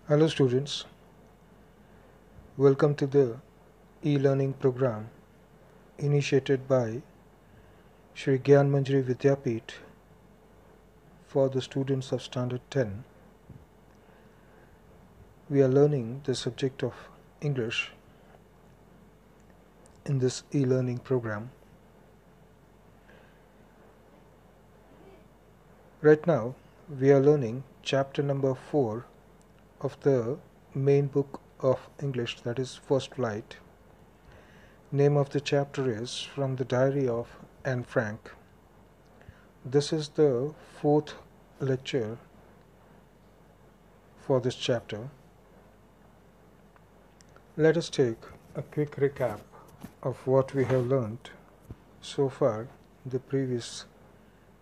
Hello students, welcome to the e-learning program initiated by Shri Gyanmanjari Vidyapith for the students of Standard 10. We are learning the subject of English in this e-learning program. Right now, we are learning chapter number 4 of the main book of English, that is First Flight. Name of the chapter is From the Diary of Anne Frank. This is the fourth lecture for this chapter. Let us take a quick recap of what we have learned so far in the previous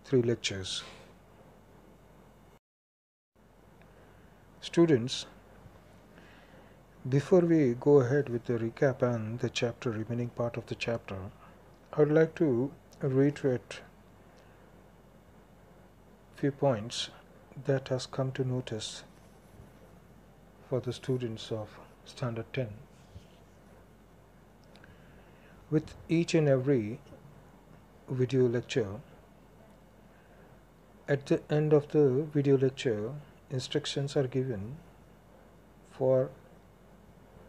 3 lectures. Students, before we go ahead with the recap and the chapter remaining part of the chapter, I would like to reiterate few points that has come to notice for the students of Standard 10. With each and every video lecture, at the end of the video lecture, instructions are given for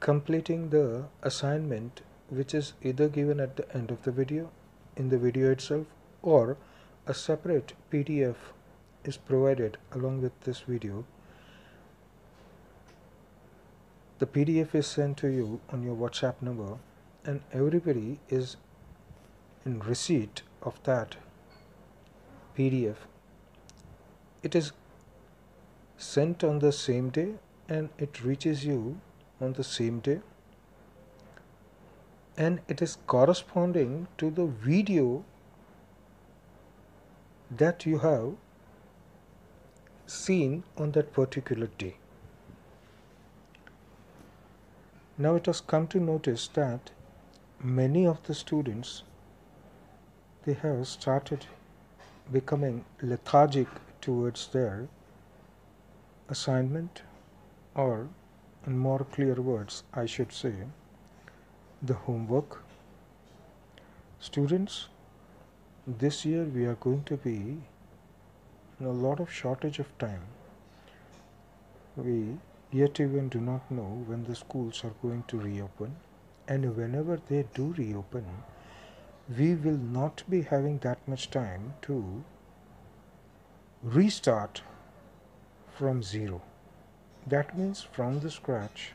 completing the assignment, which is either given at the end of the video, in the video itself, or a separate PDF is provided along with this video. The PDF is sent to you on your WhatsApp number, and everybody is in receipt of that PDF. It is sent on the same day and it reaches you on the same day, and it is corresponding to the video that you have seen on that particular day. Now it has come to notice that many of the students, they have started becoming lethargic towards their assignment, or in more clear words I should say the homework. Students, this year we are going to be in a lot of shortage of time. We yet even do not know when the schools are going to reopen, and whenever they do reopen, we will not be having that much time to restart from zero. That means from the scratch,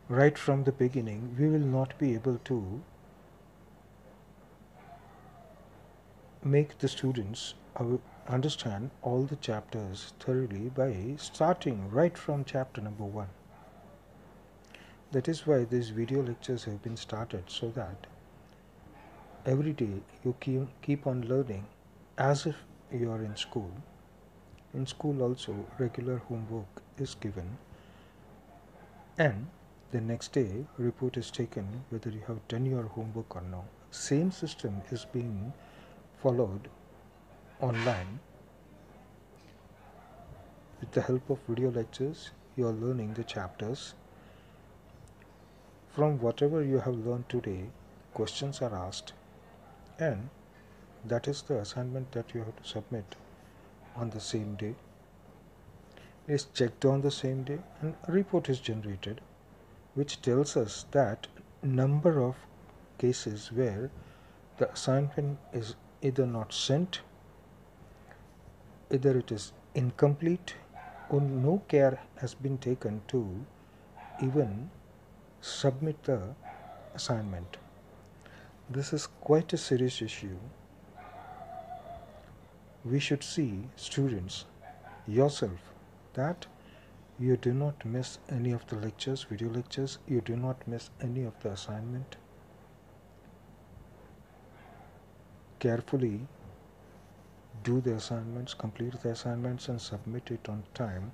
right from the beginning, we will not be able to make the students understand all the chapters thoroughly by starting right from chapter number 1. That is why these video lectures have been started, so that every day you keep on learning as if you are in school. In school also regular homework is given, and the next day report is taken whether you have done your homework or not. Same system is being followed online. With the help of video lectures, you are learning the chapters. From whatever you have learned today, questions are asked, and that is the assignment that you have to submit on the same day. It is checked on the same day, and a report is generated which tells us that number of cases where the assignment is either not sent, either it is incomplete, or no care has been taken to even submit the assignment. This is quite a serious issue. We should see, students, yourself, that you do not miss any of the lectures, video lectures, you do not miss any of the assignment. Carefully do the assignments, complete the assignments and submit it on time.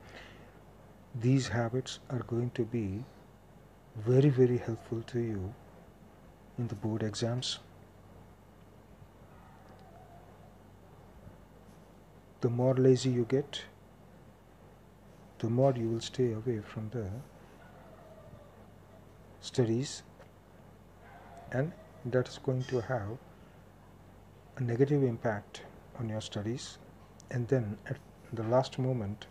These habits are going to be very, very helpful to you in the board exams. The more lazy you get, the more you will stay away from the studies, and that is going to have a negative impact on your studies. And then at the last moment,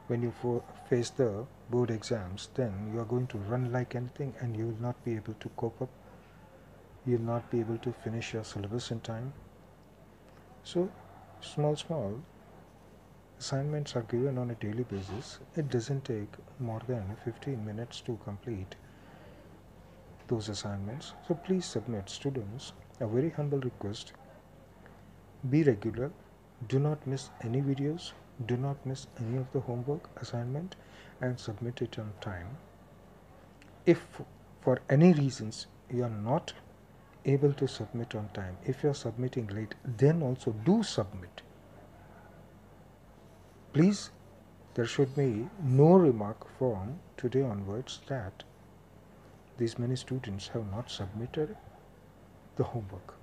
when you face the board exams, then you are going to run like anything and you will not be able to cope up. You will not be able to finish your syllabus in time. So small assignments are given on a daily basis. It doesn't take more than 15 minutes to complete those assignments. So please submit, students. A very humble request: be regular, do not miss any videos, do not miss any of the homework assignment, and submit it on time. If for any reasons you are not able to submit on time, if you are submitting late, then also do submit. Please, there should be no remark from today onwards that these many students have not submitted the homework.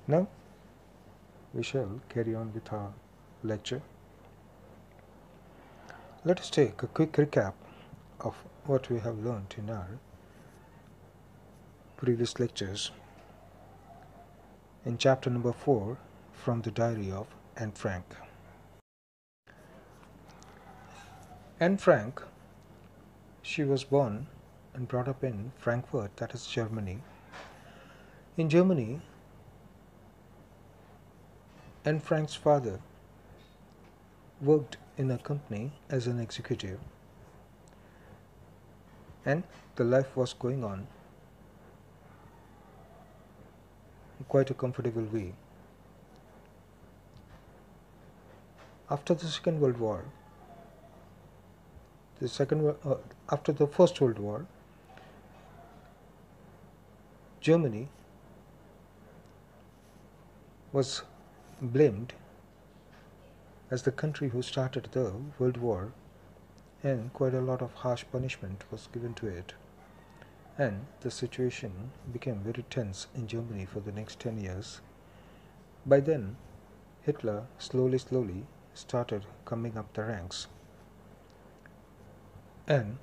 Now we shall carry on with our lecture. Let us take a quick recap of what we have learnt in our previous lectures in chapter number 4 from the diary of Anne Frank. Anne Frank, she was born and brought up in Frankfurt, that is Germany. In Germany, Anne Frank's father worked in a company as an executive, and the life was going on in quite a comfortable way. After the Second World War, after the First World War, Germany was blamed as the country who started the World War, and quite a lot of harsh punishment was given to it, and the situation became very tense in Germany for the next 10 years. By then, Hitler slowly started coming up the ranks, and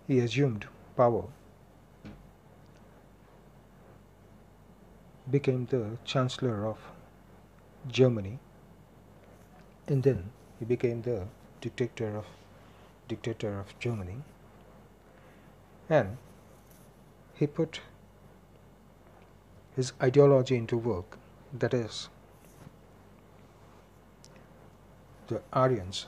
he assumed power, became the Chancellor of Germany, and then he became the dictator of Germany, and he put his ideology into work, that is, the Aryans,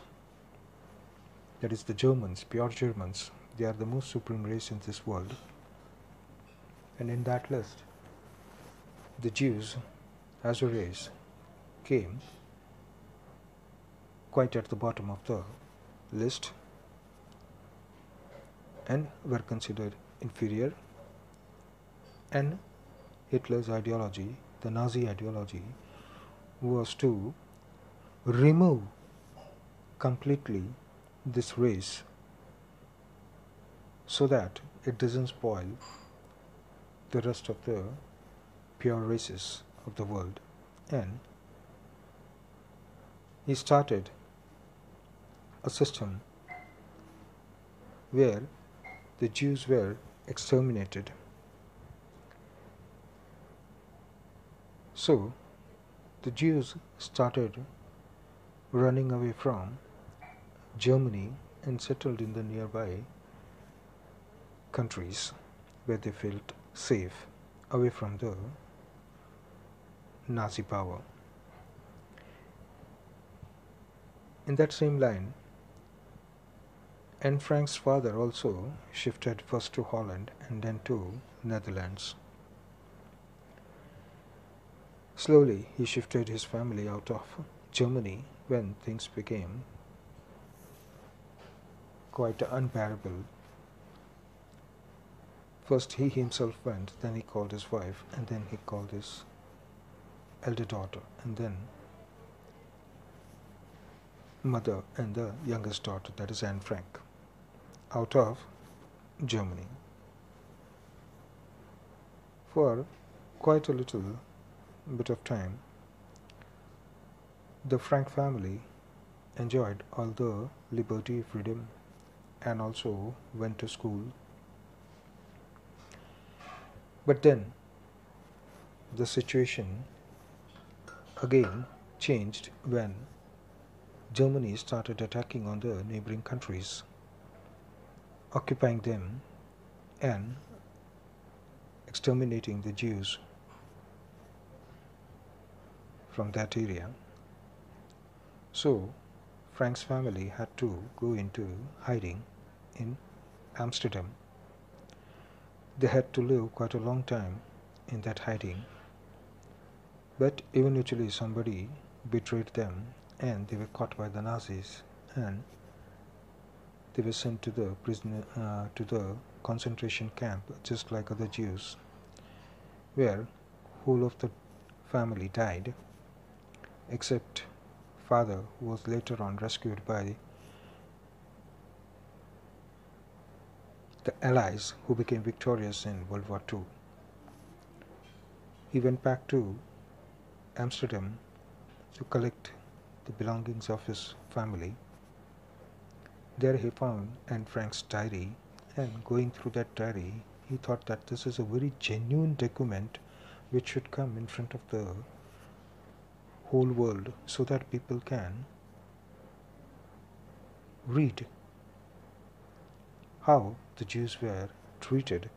that is the Germans, pure Germans. They are the most supreme race in this world, and in that list the Jews as a race came quite at the bottom of the list and were considered inferior, and Hitler's ideology, the Nazi ideology, was to remove completely this race so that it doesn't spoil the rest of the pure races of the world. And he started a system where the Jews were exterminated. So the Jews started running away from Germany and settled in the nearby countries where they felt safe, away from the Nazi power. In that same line, Anne Frank's father also shifted first to Holland and then to Netherlands. Slowly he shifted his family out of Germany when things became quite unbearable. First he himself went, then he called his wife, and then he called his elder daughter, and then mother and the youngest daughter, that is Anne Frank, out of Germany. For quite a little bit of time, The Frank family enjoyed all the liberty, freedom, and also went to school. But then the situation again changed when Germany started attacking on the neighboring countries, occupying them and exterminating the Jews from that area. So Frank's family had to go into hiding in Amsterdam. They had to live quite a long time in that hiding, but eventually somebody betrayed them and they were caught by the Nazis and they were sent to the to the concentration camp just like other Jews, where whole of the family died except father, who was later on rescued by the Allies who became victorious in World War II. He went back to Amsterdam to collect the belongings of his family. There he found Anne Frank's diary, and going through that diary, he thought that this is a very genuine document which should come in front of the whole world so that people can read how the Jews were treated,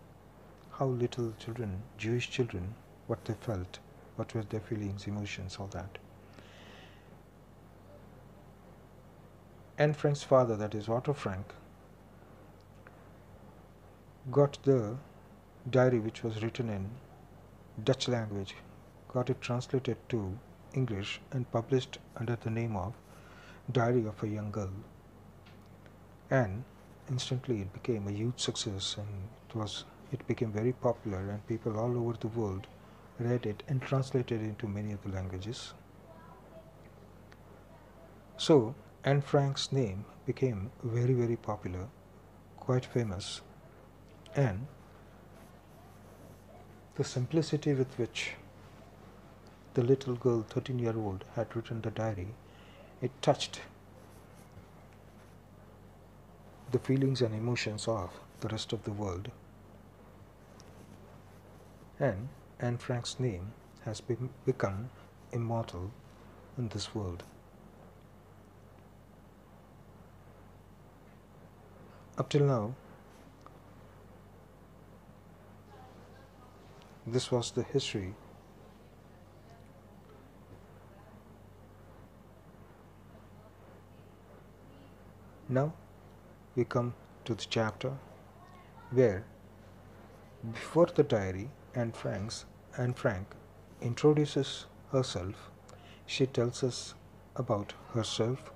how little children, Jewish children, what they felt, what were their feelings, emotions, all that. Anne Frank's father, that is Otto Frank, got the diary which was written in Dutch language, got it translated to English and published under the name of Diary of a Young Girl. And instantly it became a huge success, and it became very popular, and people all over the world read it and translated it into many other languages. So Anne Frank's name became very, very popular, quite famous, and the simplicity with which the little girl, 13-year-old, had written the diary, it touched the feelings and emotions of the rest of the world. And Anne Frank's name has become immortal in this world. Up till now, this was the history. Now we come to the chapter where, before the diary, Anne Frank introduces herself. She tells us about herself,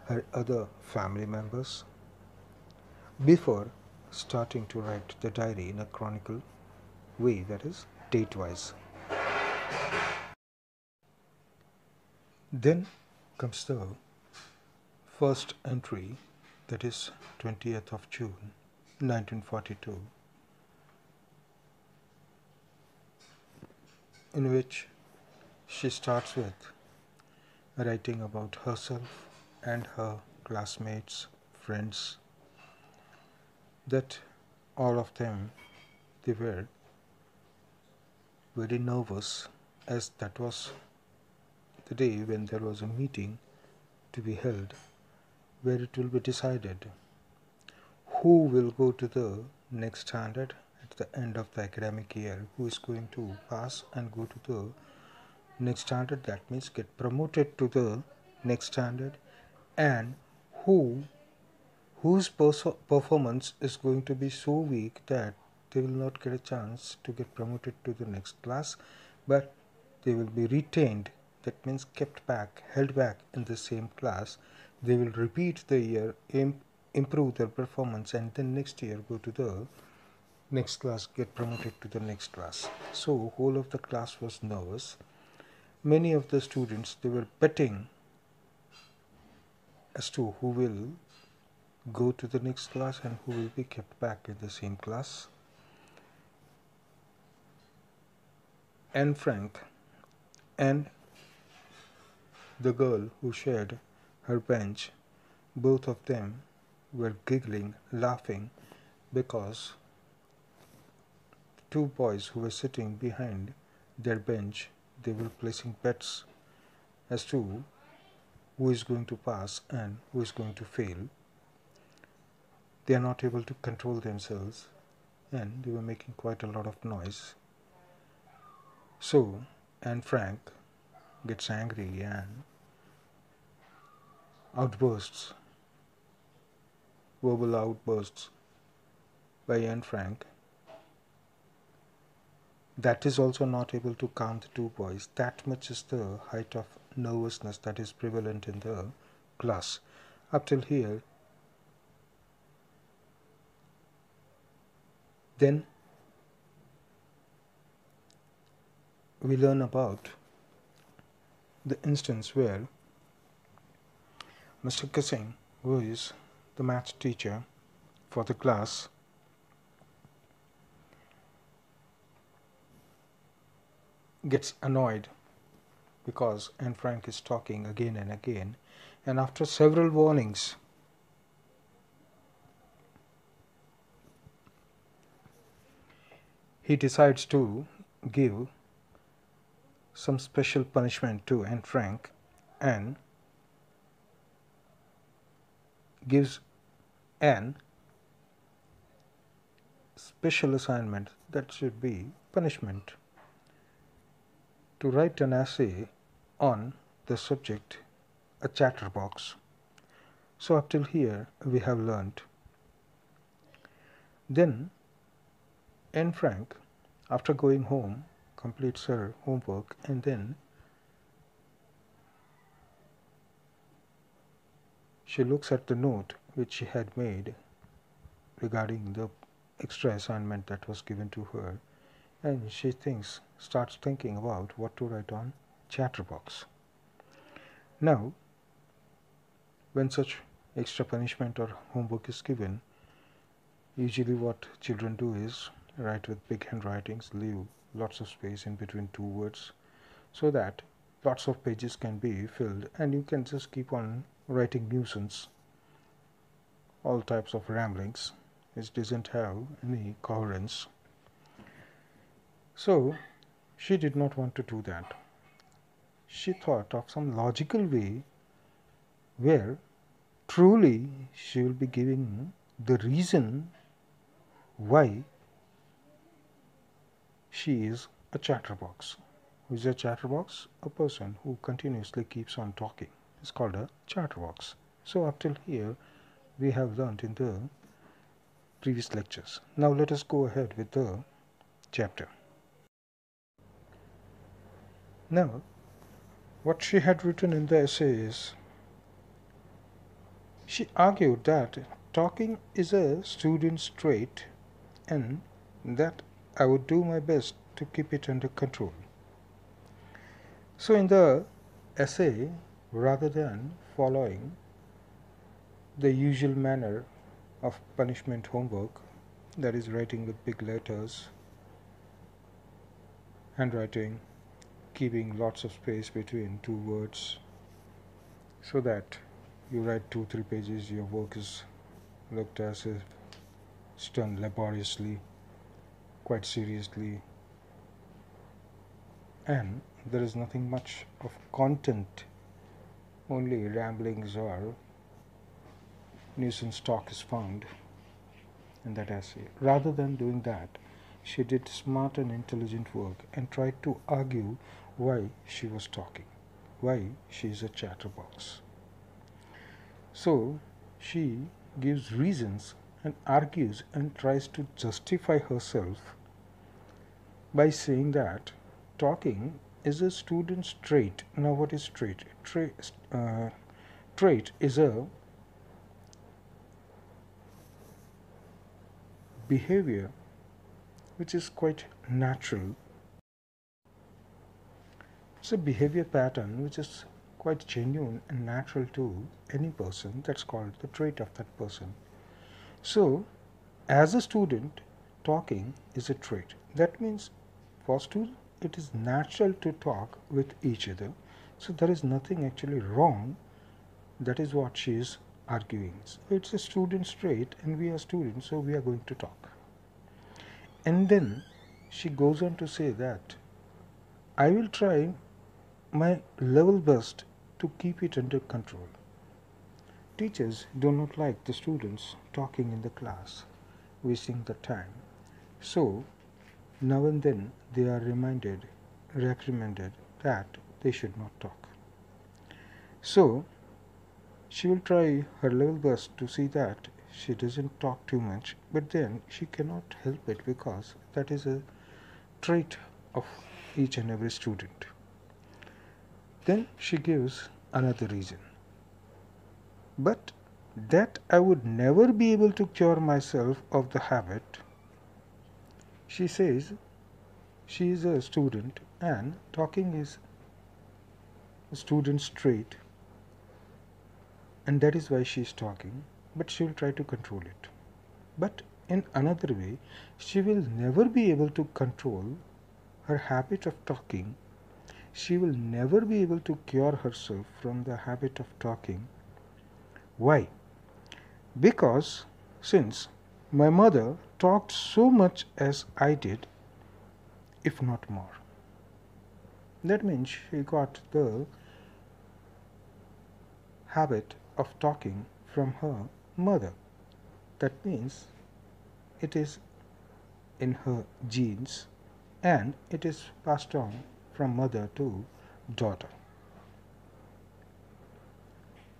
her other family members, before starting to write the diary in a chronicle way, that is, date-wise. Then comes the first entry, that is 20th of June 1942, in which she starts with writing about herself and her classmates, friends, that all of them, they were very nervous, as that was the day when there was a meeting to be held where it will be decided who will go to the next standard at the end of the academic year, who is going to pass and go to the next standard, that means get promoted to the next standard, and whose performance is going to be so weak that they will not get a chance to get promoted to the next class, but they will be retained, that means kept back, held back in the same class. They will repeat the year, improve their performance, and then next year go to the next class, get promoted to the next class. So whole of the class was nervous. Many of the students, they were betting as to who will go to the next class and who will be kept back in the same class. Anne Frank and the girl who shared her bench, both of them were giggling, laughing, because two boys who were sitting behind their bench, they were placing bets as to who is going to pass and who is going to fail. They are not able to control themselves and they were making quite a lot of noise. So Anne Frank gets angry and outbursts, verbal outbursts by Anne Frank. That is also not able to calm the two boys. That much is the height of nervousness that is prevalent in the class. Up till here, then we learn about the instance where Mr. Kissing, who is the math teacher for the class, gets annoyed because Anne Frank is talking again and again, and after several warnings, he decides to give some special punishment to Anne Frank and gives Anne special assignment that should be punishment to write an essay on the subject a chatterbox. So up till here we have learnt. Then Anne Frank, after going home, completes her homework and then she looks at the note which she had made regarding the extra assignment that was given to her, and she starts thinking about what to write on chatterbox. Now, when such extra punishment or homework is given, usually what children do is write with big handwritings, leave lots of space in between two words so that lots of pages can be filled and you can just keep on writing nuisance, all types of ramblings which doesn't have any coherence. So she did not want to do that. She thought of some logical way where truly she will be giving the reason why she is a chatterbox. Who is a chatterbox? A person who continuously keeps on talking is called a chatterbox. So up till here we have learnt in the previous lectures. Now let us go ahead with the chapter. Now what she had written in the essay is, she argued that talking is a student's trait and that I would do my best to keep it under control. So in the essay, rather than following the usual manner of punishment homework, that is writing with big letters, handwriting, keeping lots of space between two words so that you write 2-3 pages, your work is looked as if it's done laboriously, quite seriously, and there is nothing much of content, only ramblings or nuisance talk is found in that essay. Rather than doing that, she did smart and intelligent work and tried to argue why she was talking, why she is a chatterbox. So she gives reasons and argues and tries to justify herself by saying that talking is a student's trait. Now what is trait? Trait is a behavior which is quite natural. It's a behavior pattern which is quite genuine and natural to any person. That's called the trait of that person. So as a student, talking is a trait. That means for students it is natural to talk with each other. So there is nothing actually wrong. That is what she is arguing. So it's a student's trait, and we are students, so we are going to talk. And then she goes on to say that I will try my level best to keep it under control. Teachers do not like the students talking in the class, wasting the time. So, now and then they are reprimanded that they should not talk. So, she will try her level best to see that she doesn't talk too much, but then she cannot help it because that is a trait of each and every student. Then she gives another reason. But that I would never be able to cure myself of the habit. She says she is a student and talking is a student's trait, and that is why she is talking, but she will try to control it. But in another way, she will never be able to control her habit of talking. She will never be able to cure herself from the habit of talking. Why? Because since my mother talked so much as I did, if not more. That means she got the habit of talking from her mother. That means it is in her genes and it is passed on from mother to daughter.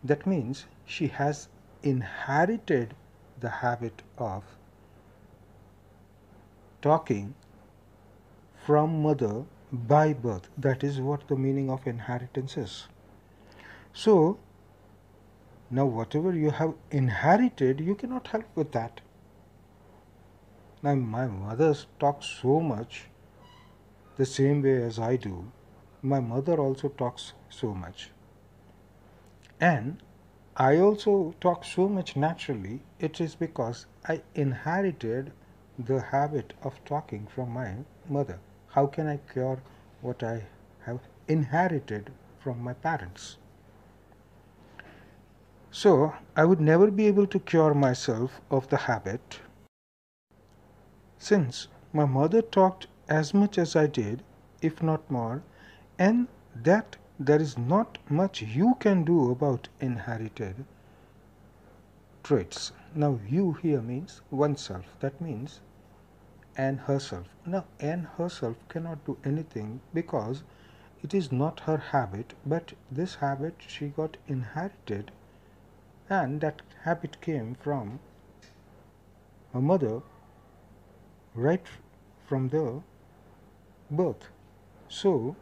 That means she has inherited the habit of talking from mother by birth. That is what the meaning of inheritance is. So, now whatever you have inherited, you cannot help with that. Now my mother talks so much the same way as I do. My mother also talks so much. And I also talk so much naturally. It is because I inherited the habit of talking from my mother. How can I cure what I have inherited from my parents? So, I would never be able to cure myself of the habit. Since my mother talked as much as I did, if not more, and that there is not much you can do about inherited traits. Now, you here means oneself. That means and herself. Now, and herself cannot do anything because it is not her habit, but this habit she got inherited, and that habit came from her mother right from the birth. So,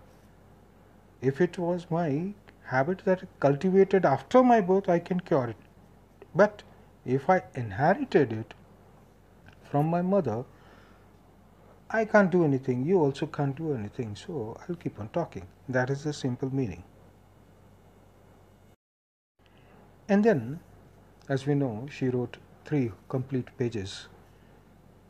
if it was my habit that cultivated after my birth, I can cure it. But if I inherited it from my mother, I can't do anything. You also can't do anything. So I'll keep on talking. That is the simple meaning. And then, as we know, she wrote 3 complete pages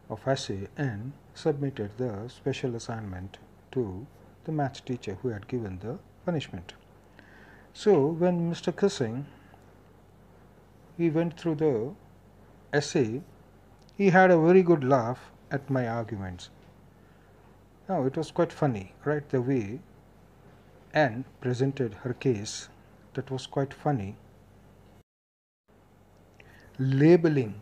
of essay and submitted the special assignment to the maths teacher who had given the punishment. So when Mr. Kissing, he went through the essay, he had a very good laugh at my arguments. Now it was quite funny, right? The way Anne presented her case, that was quite funny. Labeling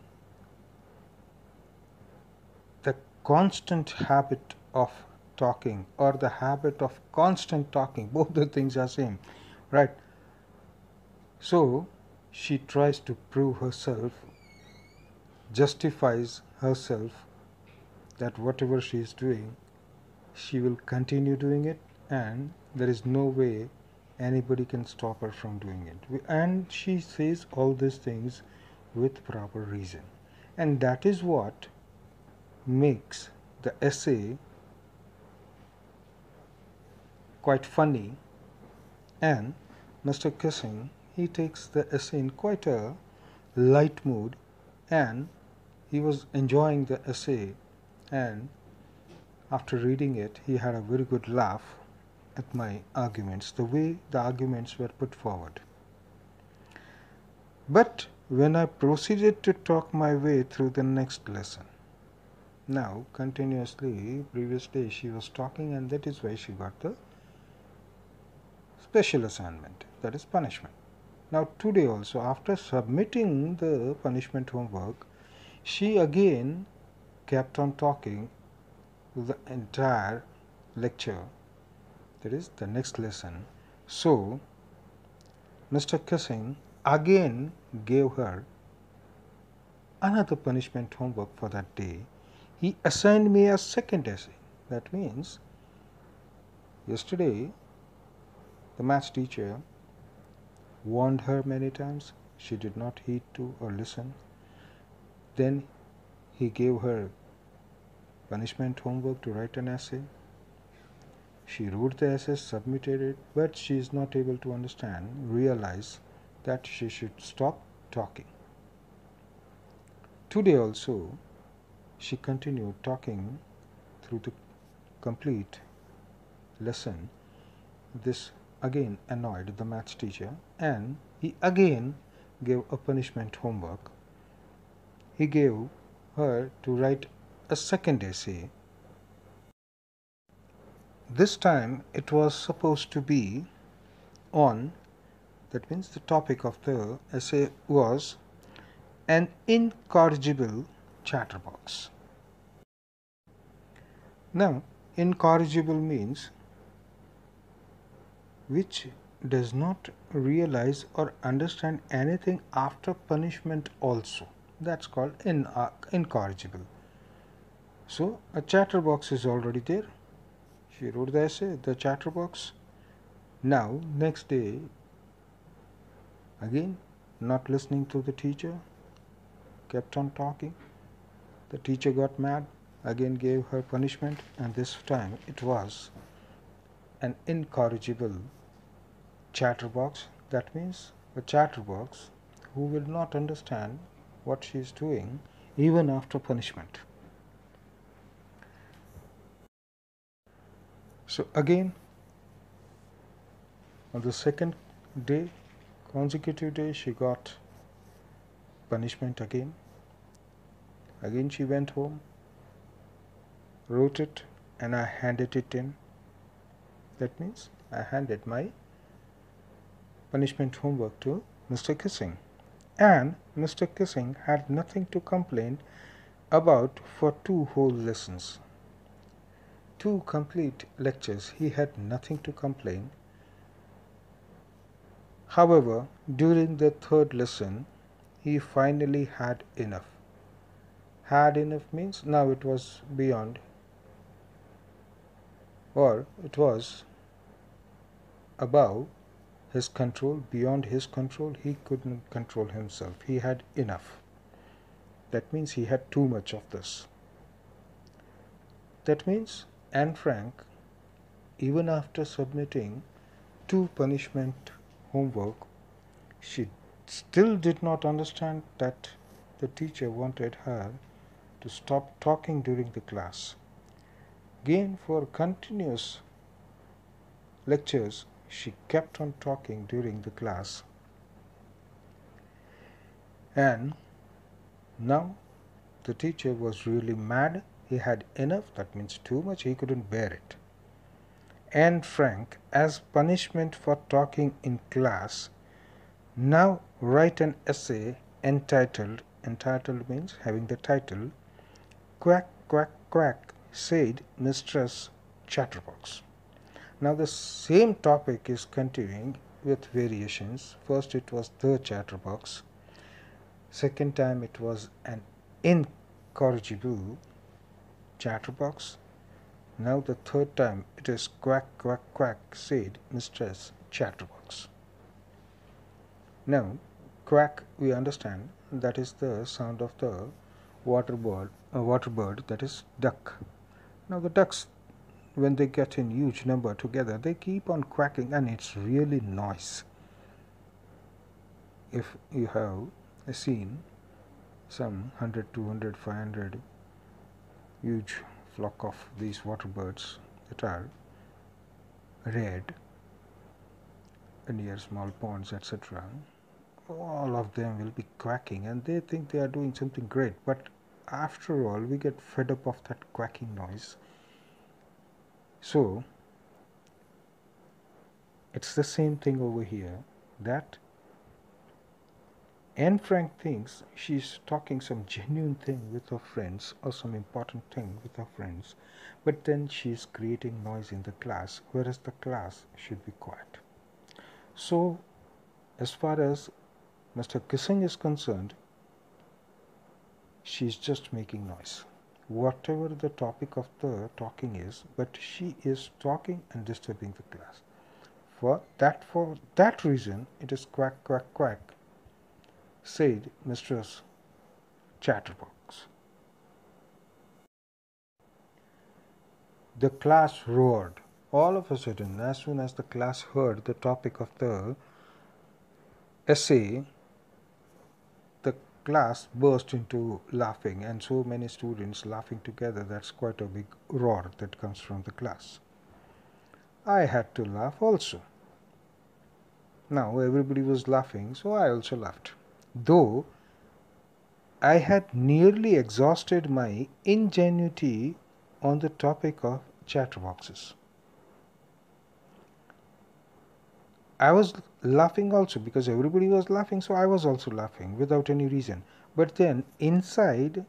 the constant habit of talking or the habit of constant talking, both the things are same, right? So she tries to prove herself, justifies herself that whatever she is doing, she will continue doing it, and there is no way anybody can stop her from doing it. And she says all these things with proper reason. And that is what makes the essay quite funny. And Mr. Kissing, he takes the essay in quite a light mood, and he was enjoying the essay, and after reading it he had a very good laugh. at my arguments, the way the arguments were put forward. But when I proceeded to talk my way through the next lesson, now continuously, previous day she was talking, and that is why she got the special assignment, that is punishment. Now today also, after submitting the punishment homework, she again kept on talking the entire lecture, that is the next lesson. So Mr. Kissing again gave her another punishment homework for that day. He assigned me a second essay. That means yesterday the maths teacher warned her many times. She did not heed to or listen. Then he gave her punishment homework to write an essay. She wrote the essay, submitted it, but she is not able to understand, realize that she should stop talking. Today also, she continued talking through the complete lesson. This again annoyed the maths teacher, and he again gave a punishment homework. He gave her to write a second essay. This time it was supposed to be on, that means the topic of the essay was an incorrigible chatterbox. Now, incorrigible means which does not realize or understand anything after punishment also. That's called incorrigible. So, a chatterbox is already there. She wrote the essay, the chatterbox. Now, next day, again, not listening to the teacher, kept on talking. The teacher got mad, again gave her punishment, and this time it was an incorrigible chatterbox. That means a chatterbox who will not understand what she is doing even after punishment. So again, on the second day, consecutive day, she got punishment again. Again she went home, wrote it, and I handed it in. That means I handed my punishment homework to Mr. Kissing. And Mr. Kissing had nothing to complain about for 2 whole lessons. 2 complete lectures, he had nothing to complain. However, during the 3rd lesson, he finally had enough. Had enough means now it was beyond, or it was above his control, beyond his control. He couldn't control himself. He had enough. That means he had too much of this. That means Anne Frank, even after submitting 2 punishment homework, she still did not understand that the teacher wanted her to stop talking during the class. Again, for continuous lectures, she kept on talking during the class. And now the teacher was really mad. He had enough, that means too much, he couldn't bear it. Anne Frank, as punishment for talking in class, now write an essay entitled means having the title, Quack, Quack, Quack, said Mistress Chatterbox. Now the same topic is continuing with variations. First it was the chatterbox. Second time it was an incorrigible chatterbox. Now the 3rd time it is quack, quack, quack, said Mistress Chatterbox. Now, quack, we understand, that is the sound of the water bird, that is duck. Now the ducks, when they get in huge number together, they keep on quacking, and it's really noise. If you have seen some 100, 200, 500 huge flock of these water birds that are red near small ponds, etc., all of them will be quacking and they think they are doing something great. But after all, we get fed up of that quacking noise. So it's the same thing over here, that Anne Frank thinks she's talking some genuine thing with her friends or some important thing with her friends, but then she's creating noise in the class, whereas the class should be quiet. So, as far as Mr. Kissing is concerned, she's just making noise. Whatever the topic of the talking is, but she is talking and disturbing the class. For that reason, it is quack, quack, quack, said Mistress Chatterbox. The class roared. All of a sudden, as soon as the class heard the topic of the essay, the class burst into laughing, and so many students laughing together, that's quite a big roar that comes from the class. I had to laugh also. Now everybody was laughing, so I also laughed. Though I had nearly exhausted my ingenuity on the topic of chatterboxes. I was laughing also because everybody was laughing, so I was also laughing without any reason. But then inside,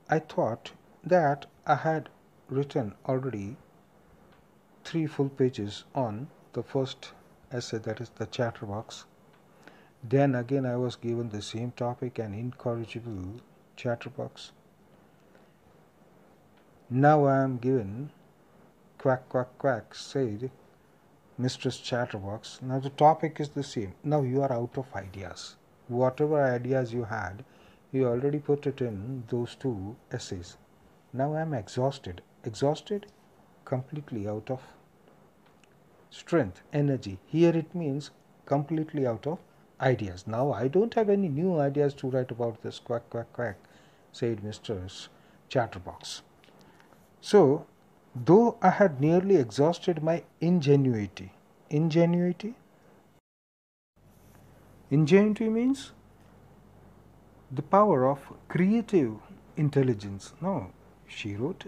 I thought that I had written already 3 full pages on the first essay, that is the chatterbox. Then again I was given the same topic, an incorrigible chatterbox. Now I am given quack, quack, quack, said Mistress Chatterbox. Now the topic is the same. Now you are out of ideas. Whatever ideas you had, you already put it in those 2 essays. Now I am exhausted. Exhausted, completely out of strength, energy. Here it means completely out of ideas. Now I don't have any new ideas to write about this, quack, quack, quack, said Mistress Chatterbox. So, though I had nearly exhausted my ingenuity. Ingenuity means the power of creative intelligence. No, she wrote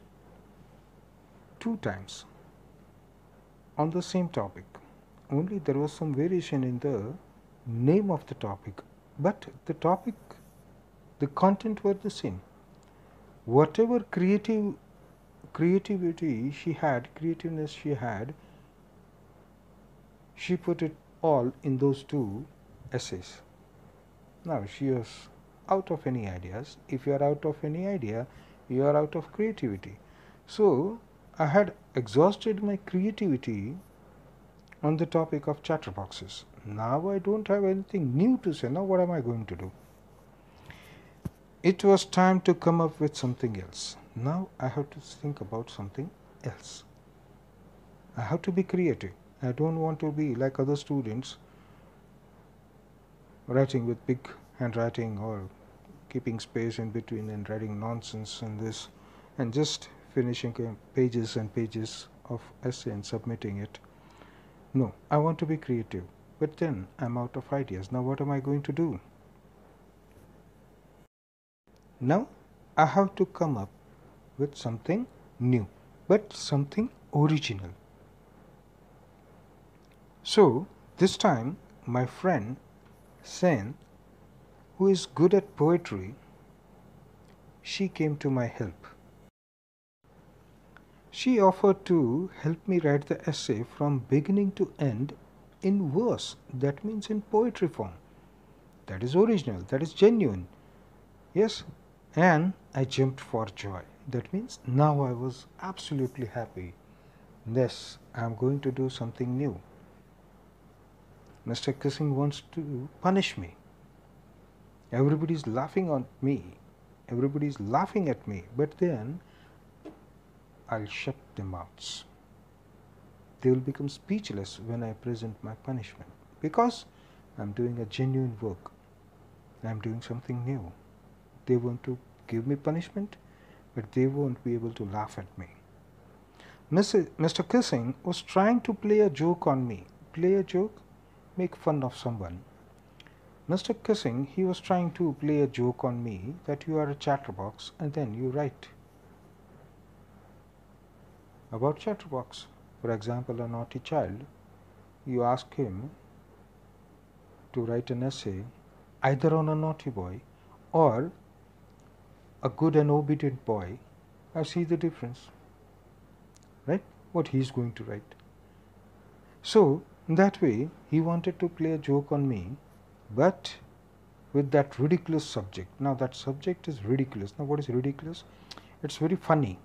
2 times on the same topic. Only there was some variation in the name of the topic, but the topic, the content were the same. Whatever creativity she had, creativeness she had, she put it all in those 2 essays. Now she was out of any ideas. If you are out of any idea, you are out of creativity. So I had exhausted my creativity on the topic of chatterboxes. Now I don't have anything new to say. Now what am I going to do? It was time to come up with something else. Now I have to think about something else. I have to be creative. I don't want to be like other students, writing with big handwriting or keeping space in between and writing nonsense and this and just finishing pages and pages of essay and submitting it. No, I want to be creative, but then I'm out of ideas. Now what am I going to do? Now I have to come up with something new, but something original. So this time my friend Sen, who is good at poetry, she came to my help. She offered to help me write the essay from beginning to end in verse, that means in poetry form. That is original, that is genuine. Yes, and I jumped for joy. That means now I was absolutely happy. Yes, I am going to do something new. Mr. Kissing wants to punish me. Everybody is laughing at me. Everybody is laughing at me. But then I'll shut their mouths. They will become speechless when I present my punishment, because I'm doing a genuine work. I'm doing something new. They want to give me punishment, but they won't be able to laugh at me. Mr. Kissing was trying to play a joke on me. Play a joke? Make fun of someone. Mr. Kissing, he was trying to play a joke on me that you are a chatterbox and then you write about chatterbox. For example, a naughty child, you ask him to write an essay either on a naughty boy or a good and obedient boy. I see the difference, right? What he's going to write. So, that way, he wanted to play a joke on me, but with that ridiculous subject. Now, that subject is ridiculous. Now, what is ridiculous? It's very funny.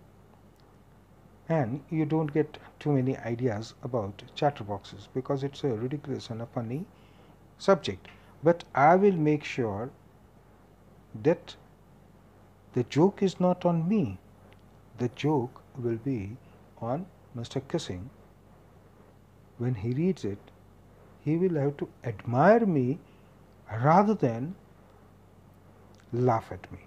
And you don't get too many ideas about chatterboxes because it's a ridiculous and a funny subject. But I will make sure that the joke is not on me. The joke will be on Mr. Kissing. When he reads it, he will have to admire me rather than laugh at me.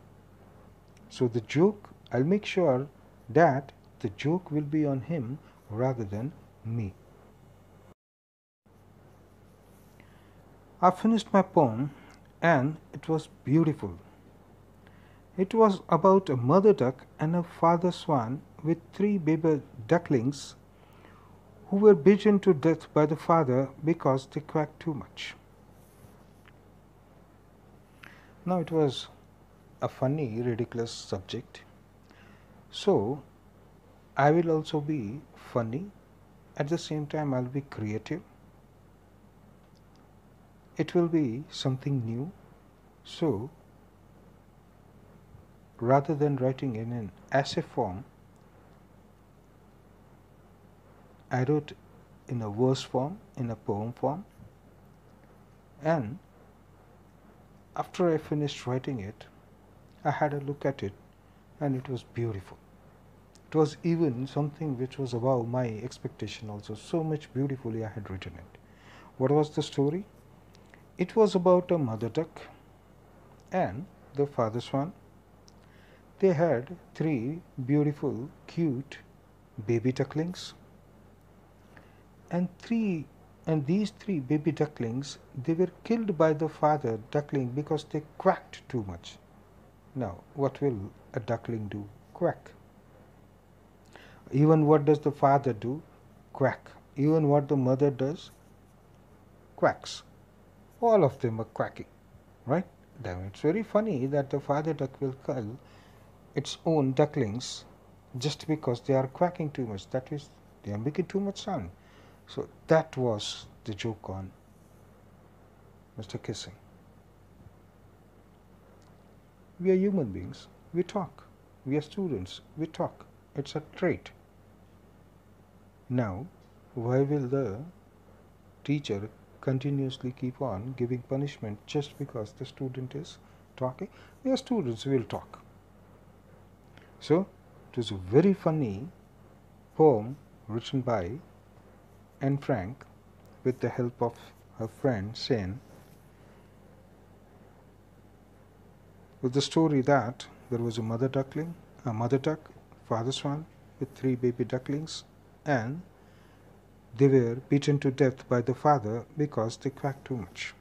So the joke, I'll make sure that the joke will be on him rather than me. I finished my poem and it was beautiful. It was about a mother duck and a father swan with 3 baby ducklings who were beaten to death by the father because they quacked too much. Now it was a funny, ridiculous subject. So I will also be funny. At the same time, I'll be creative. It will be something new. So rather than writing in an essay form, I wrote in a verse form, in a poem form, and after I finished writing it, I had a look at it and it was beautiful. It was even something which was above my expectation also. So much beautifully I had written it. What was the story? It was about a mother duck and the father swan. They had 3 beautiful, cute baby ducklings. And these 3 baby ducklings, they were killed by the father duckling because they quacked too much. Now, what will a duckling do? Quack. Even what does the father do? Quack. Even what the mother does? Quacks. All of them are quacking, right? Then it's very funny that the father duck will kill its own ducklings just because they are quacking too much. That is, they are making too much sound. So that was the joke on Mr. Kissing. We are human beings. We talk. We are students. We talk. It's a trait. Now, why will the teacher continuously keep on giving punishment just because the student is talking? We are students. We will talk. So, it was a very funny poem written by Anne Frank with the help of her friend Shane, with the story that there was a mother duck, father swan with 3 baby ducklings, and they were beaten to death by the father because they quacked too much.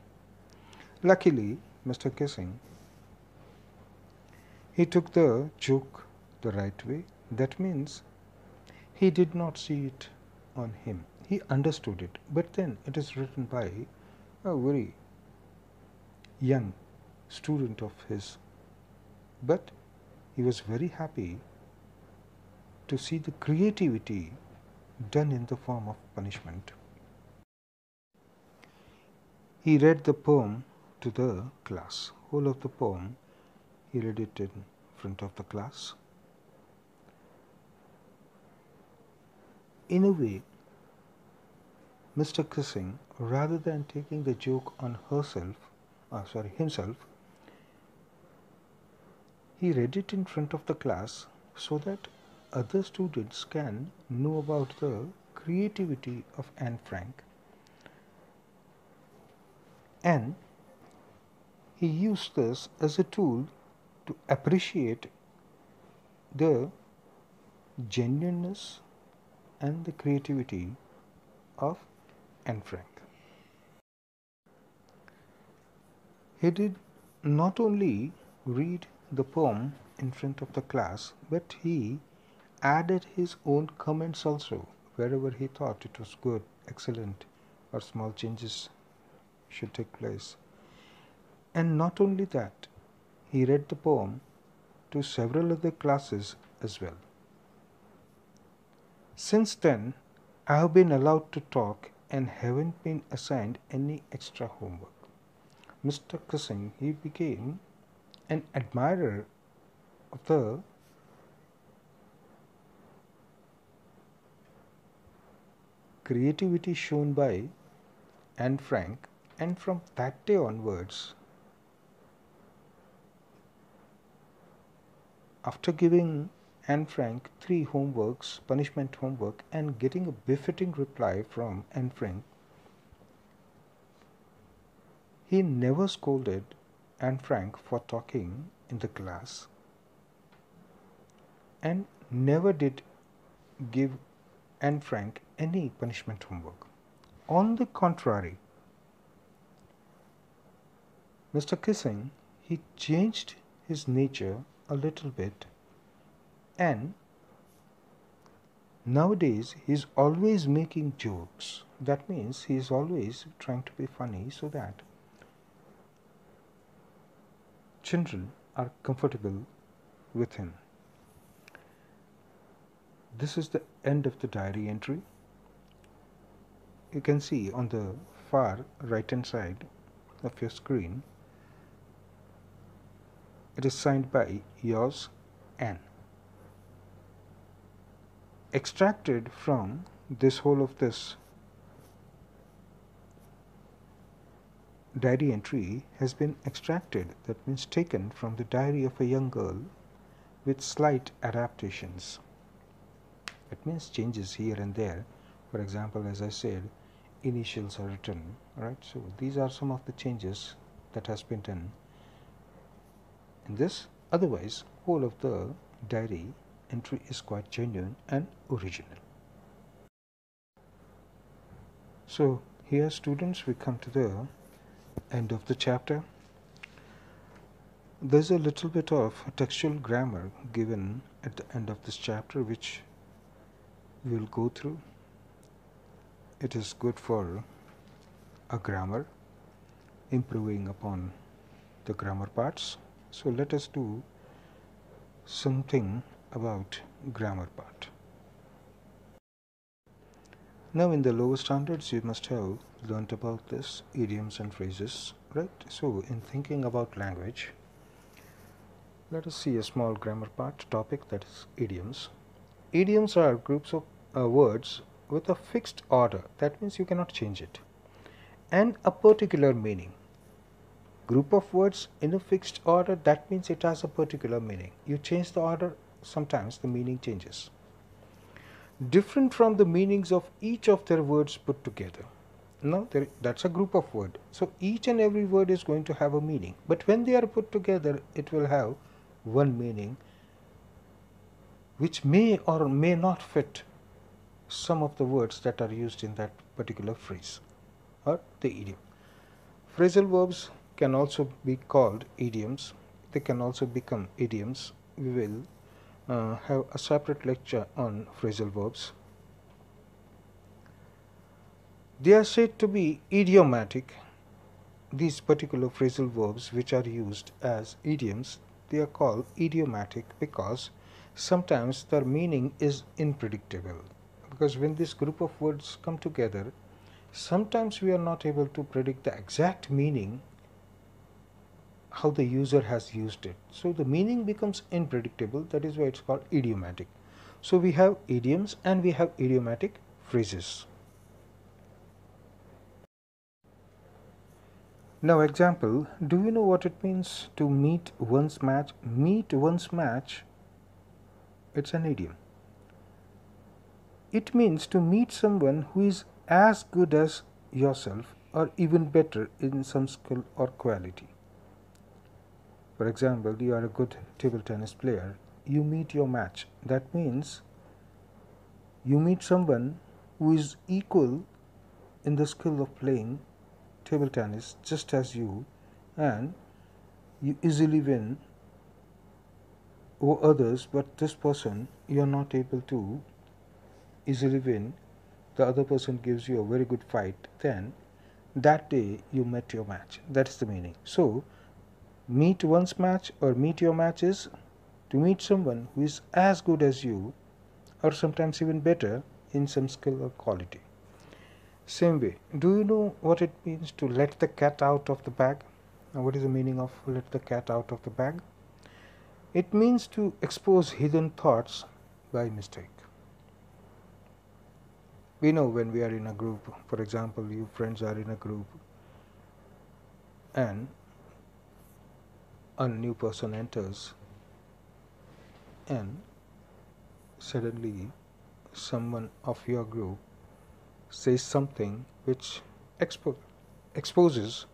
Luckily, Mr. Kissing, he took the joke the right way. That means he did not see it on him. He understood it, but then it is written by a very young student of his. But he was very happy to see the creativity done in the form of punishment. He read the poem to the class. Whole of the poem, he read it in front of the class. In a way, Mr. Kissing, rather than taking the joke on himself, he read it in front of the class so that other students can know about the creativity of Anne Frank. And he used this as a tool to appreciate the genuineness and the creativity of Anne Frank. He did not only read the poem in front of the class, but he added his own comments also wherever he thought it was good, excellent, or small changes should take place. And not only that, he read the poem to several other classes as well. Since then, I have been allowed to talk and haven't been assigned any extra homework. Mr. Kissing, he became an admirer of the creativity shown by Anne Frank, and from that day onwards, after giving Anne Frank 3 homeworks, punishment homework, and getting a befitting reply from Anne Frank, he never scolded Anne Frank for talking in the class and never did give Anne Frank any punishment homework. On the contrary, Mr. Kissing, he changed his nature a little bit, and nowadays he is always making jokes. That means he is always trying to be funny so that children are comfortable with him. This is the end of the diary entry. You can see on the far right hand side of your screen, it is signed by yours, Anne. Extracted from this whole of this diary entry has been extracted, that means taken from the diary of a young girl with slight adaptations. That means changes here and there. For example, as I said, initials are written, right? So these are some of the changes that has been done in this. Otherwise, whole of the diary entry is quite genuine and original. So here, students, we come to the end of the chapter. There's a little bit of textual grammar given at the end of this chapter, which we will go through. It is good for a grammar, improving upon the grammar parts. So let us do something about grammar part. Now in the lower standards you must have learnt about this idioms and phrases, right? So in thinking about language, let us see a small grammar part topic, that is idioms. Idioms are groups of words with a fixed order, that means you cannot change it, and a particular meaning. Group of words in a fixed order, that means it has a particular meaning. You change the order, sometimes the meaning changes. Different from the meanings of each of their words put together. Now that's a group of words. So each and every word is going to have a meaning. But when they are put together, it will have one meaning which may or may not fit some of the words that are used in that particular phrase or the idiom. Phrasal verbs can also be called idioms. They can also become idioms. We will have a separate lecture on phrasal verbs. They are said to be idiomatic. These particular phrasal verbs which are used as idioms, they are called idiomatic because sometimes their meaning is unpredictable. Because when this group of words come together, sometimes we are not able to predict the exact meaning, how the user has used it. So the meaning becomes unpredictable. That is why it's called idiomatic. So we have idioms and we have idiomatic phrases. Now example, do you know what it means to meet one's match? Meet one's match, it's an idiom. It means to meet someone who is as good as yourself or even better in some skill or quality. For example, you are a good table tennis player, you meet your match. That means You meet someone who is equal in the skill of playing table tennis just as you, and you easily win over others, but this person you are not able to easily win. The other person gives you a very good fight, then that day you met your match. That is the meaning. So, meet one's match or meet your match is to meet someone who is as good as you, or sometimes even better in some skill or quality. Same way, do you know what it means to let the cat out of the bag? Now, what is the meaning of let the cat out of the bag? It means to expose hidden thoughts by mistake. We know when we are in a group, for example, you friends are in a group and a new person enters, and suddenly someone of your group says something which exposes.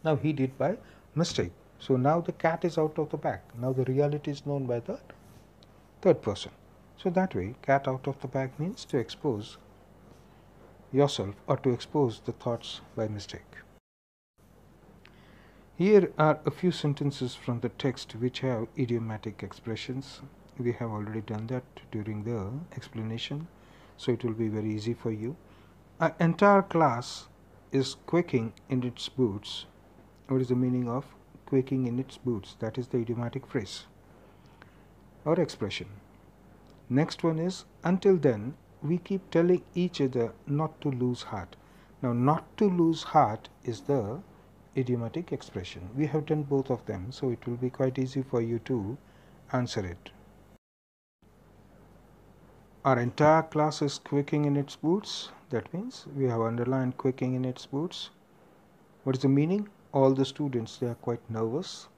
Now he did by mistake. So now the cat is out of the bag. Now the reality is known by the third person. So that way, cat out of the bag means to expose yourself or to expose the thoughts by mistake. Here are a few sentences from the text which have idiomatic expressions. We have already done that during the explanation, so it will be very easy for you. An entire class is quaking in its boots. What is the meaning of quaking in its boots? That is the idiomatic phrase or expression. Next one is, until then, we keep telling each other not to lose heart. Now, not to lose heart is the idiomatic expression. We have done both of them, so it will be quite easy for you to answer it. Our entire class is quaking in its boots. That means we have underlined quaking in its boots. What is the meaning? All the students, they are quite nervous.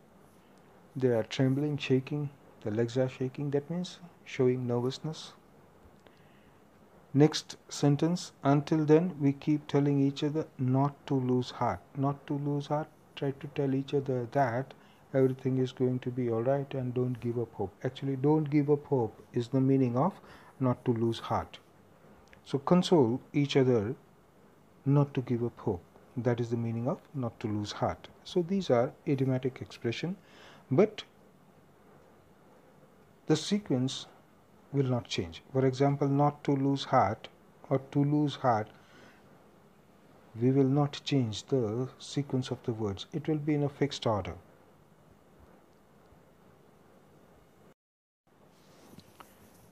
They are trembling, shaking. The legs are shaking. That means showing nervousness. Next sentence, until then we keep telling each other not to lose heart. Not to lose heart, try to tell each other that everything is going to be alright and don't give up hope. Actually, don't give up hope is the meaning of not to lose heart. So console each other not to give up hope. That is the meaning of not to lose heart. So these are idiomatic expression, but the sequence will not change. For example, not to lose heart or to lose heart, we will not change the sequence of the words. It will be in a fixed order.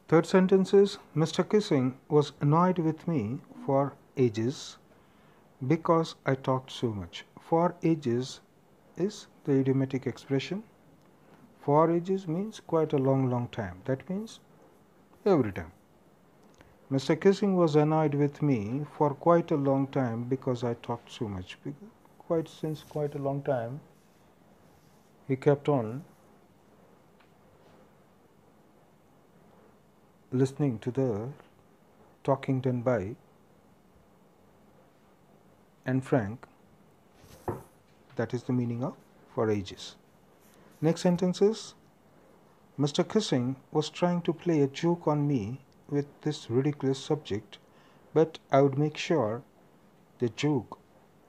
Third sentence is, Mr. Kissing was annoyed with me for ages because I talked so much. For ages is the idiomatic expression. For ages means quite a long time. That means every time. Mr. Kissing was annoyed with me for quite a long time because I talked so much. Since quite a long time, he kept on listening to the talking done by and Frank. That is the meaning of for ages. Next sentence is, Mr. Kissing was trying to play a joke on me with this ridiculous subject, but I would make sure the joke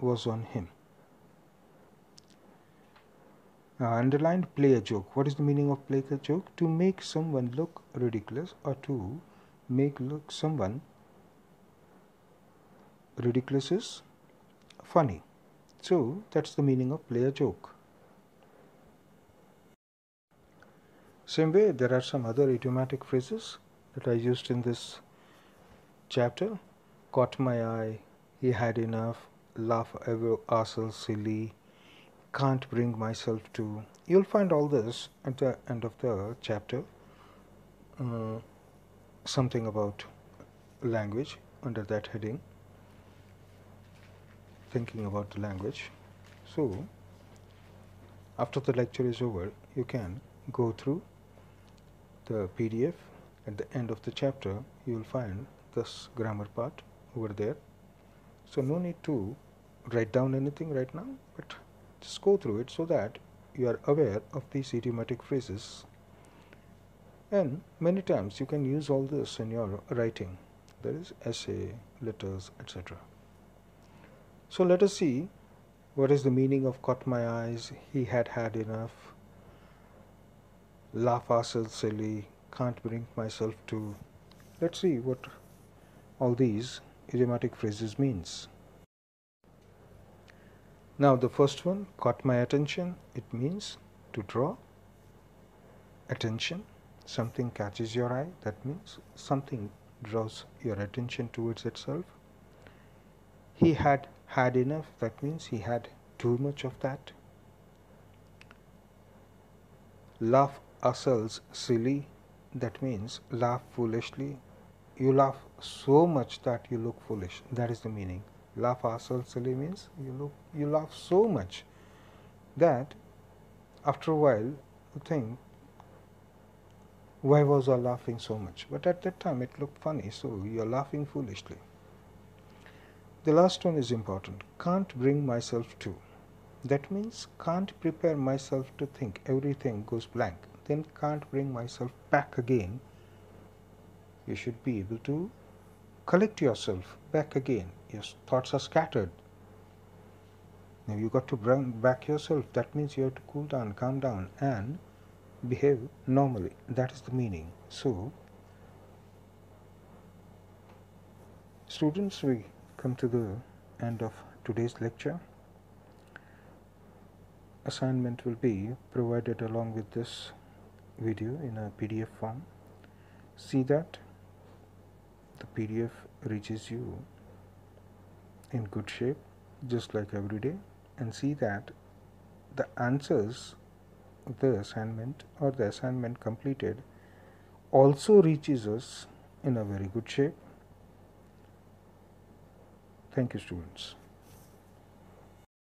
was on him. Now, underlined play a joke. What is the meaning of play a joke? To make someone look ridiculous or to make look someone ridiculous is funny. So that's the meaning of play a joke. Same way, there are some other idiomatic phrases that I used in this chapter. Caught my eye, he had enough, laugh ever ourselves silly, can't bring myself to. You'll find all this at the end of the chapter. Something about language under that heading, thinking about the language. So after the lecture is over, you can go through the PDF. At the end of the chapter, you will find this grammar part over there. So no need to write down anything right now, but just go through it so that you are aware of these idiomatic phrases And many times you can use all this in your writing. There is essay, letters, etc. So let us see what is the meaning of caught my eyes, he had had enough, laugh ourselves silly, can't bring myself to. Let's see what all these idiomatic phrases means. Now the first one, caught my attention, it means to draw attention. Something catches your eye, that means something draws your attention towards itself. He had had enough, that means he had too much of that. Laugh ourselves silly, that means laugh foolishly. You laugh so much that you look foolish, that is the meaning. Laugh ourselves silly means you laugh so much that after a while you think, why was I laughing so much? But at that time it looked funny, so you are laughing foolishly. The last one is important. Can't bring myself to. That means can't prepare myself to think. Everything goes blank. Then can't bring myself back again. You should be able to collect yourself back again. Your thoughts are scattered. Now you got to bring back yourself. That means you have to cool down, calm down, and behave normally. That is the meaning. So, students, we come to the end of today's lecture. Assignment will be provided along with this video in a PDF form. See that the PDF reaches you in good shape, just like every day, and see that the answers of the assignment or the assignment completed also reaches us in a very good shape. Thank you, students.